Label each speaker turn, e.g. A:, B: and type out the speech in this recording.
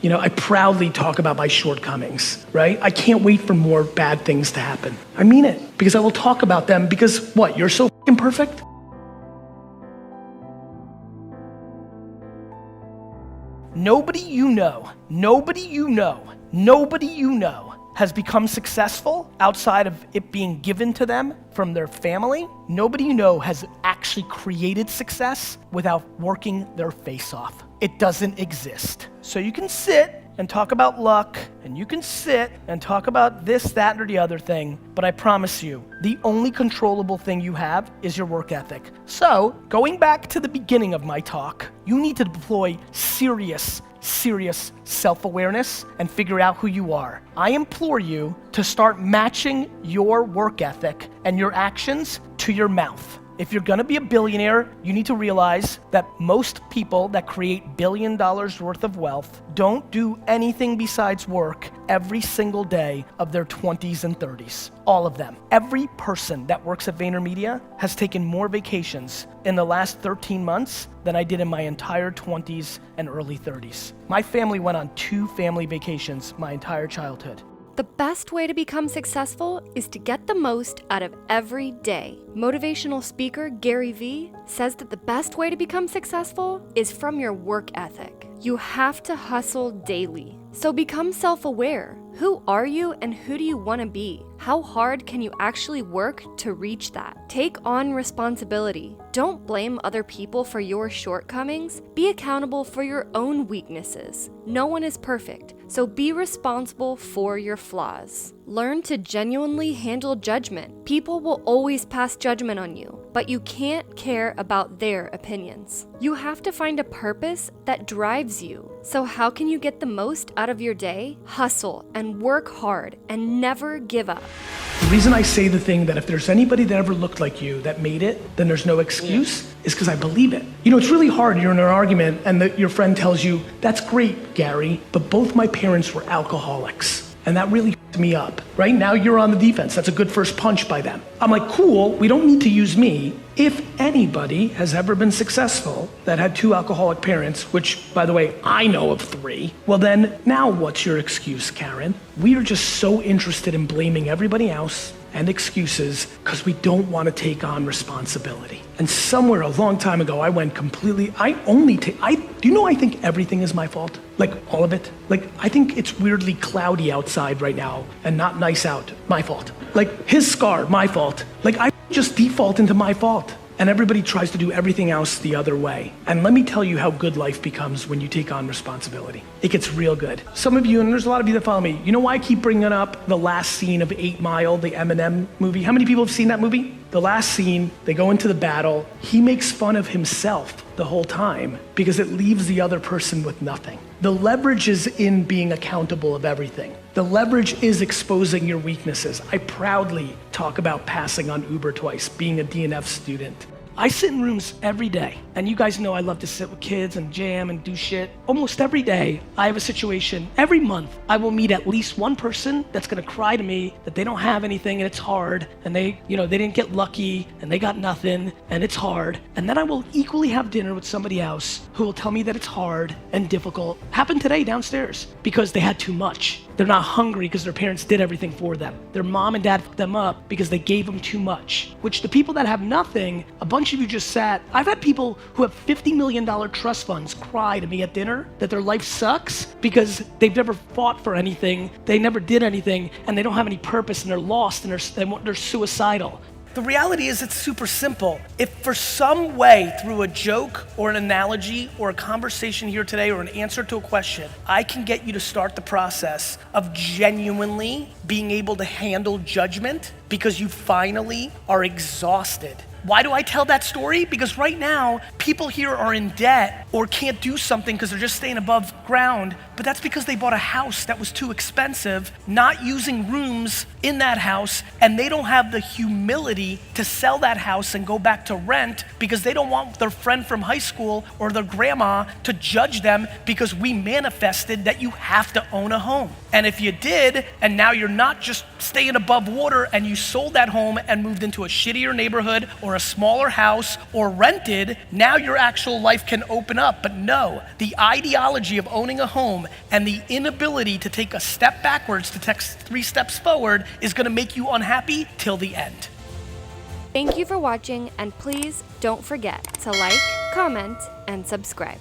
A: I proudly talk about my shortcomings, right? I can't wait for more bad things to happen. I mean it, because I will talk about them because what, you're so fucking perfect? Nobody you know has become successful outside of it being given to them from their family. Nobody you know has actually created success without working their face off. It doesn't exist. So you can sit and talk about luck, and you can sit and talk about this, that, or the other thing, but I promise you, the only controllable thing you have is your work ethic. So, going back to the beginning of my talk, you need to deploy serious self-awareness and figure out who you are. I implore you to start matching your work ethic and your actions to your mouth. If you're gonna be a billionaire, you need to realize that most people that create $1 billion worth of wealth don't do anything besides work every single day of their 20s and 30s. All of them. Every person that works at VaynerMedia has taken more vacations in the last 13 months than I did in my entire 20s and early 30s. My family went on 2 family vacations my entire childhood.
B: The best way to become successful is to get the most out of every day. Motivational speaker GaryVee says that the best way to become successful is from your work ethic. You have to hustle daily. So become self-aware. Who are you and who do you want to be? How hard can you actually work to reach that? Take on responsibility. Don't blame other people for your shortcomings. Be accountable for your own weaknesses. No one is perfect, so be responsible for your flaws. Learn to genuinely handle judgment. People will always pass judgment on you, but you can't care about their opinions. You have to find a purpose that drives you. So how can you get the most out of your day? Hustle and work hard and never give up.
A: The reason I say the thing that if there's anybody that ever looked like you that made it, then there's no excuse, is because I believe it. It's really hard. You're in an argument and your friend tells you, that's great, Gary, but both my parents were alcoholics. And that really f***ed me up. Right now you're on the defense. That's a good first punch by them. I'm like, cool, we don't need to use me. If anybody has ever been successful that had 2 alcoholic parents, which by the way, I know of 3, well then now what's your excuse, Karen? We are just so interested in blaming everybody else and excuses because we don't want to take on responsibility. And somewhere a long time ago, I went completely, I think everything is my fault. Like all of it. Like I think it's weirdly cloudy outside right now and not nice out, my fault. Like his scar, my fault. Like I just default into my fault. And everybody tries to do everything else the other way. And let me tell you how good life becomes when you take on responsibility. It gets real good. Some of you, and there's a lot of you that follow me, you know why I keep bringing up the last scene of 8 Mile, the Eminem movie? How many people have seen that movie? The last scene, they go into the battle. He makes fun of himself the whole time because it leaves the other person with nothing. The leverage is in being accountable of everything. The leverage is exposing your weaknesses. I proudly talk about passing on Uber twice, being a DNF student. I sit in rooms every day, and you guys know I love to sit with kids and jam and do shit. Almost every day, I have a situation. Every month, I will meet at least one person that's gonna cry to me that they don't have anything and it's hard, and they didn't get lucky and they got nothing and it's hard. And then I will equally have dinner with somebody else who will tell me that it's hard and difficult. Happened today downstairs because they had too much. They're not hungry because their parents did everything for them. Their mom and dad fucked them up because they gave them too much. Which the people that have nothing, a bunch of you just sat. I've had people who have $50 million trust funds cry to me at dinner that their life sucks because they've never fought for anything, they never did anything, and they don't have any purpose, and they're lost, and they're suicidal. The reality is it's super simple. If for some way, through a joke or an analogy or a conversation here today or an answer to a question, I can get you to start the process of genuinely being able to handle judgment because you finally are exhausted. Why do I tell that story? Because right now, people here are in debt or can't do something because they're just staying above ground, but that's because they bought a house that was too expensive, not using rooms in that house, and they don't have the humility to sell that house and go back to rent because they don't want their friend from high school or their grandma to judge them because we manifested that you have to own a home. And if you did, and now you're not just staying above water and you sold that home and moved into a shittier neighborhood or a smaller house or rented, now your actual life can open up. But no, the ideology of owning a home, and the inability to take a step backwards to take 3 steps forward is going to make you unhappy till the end.
B: Thank you for watching, and please don't forget to like, comment, and subscribe.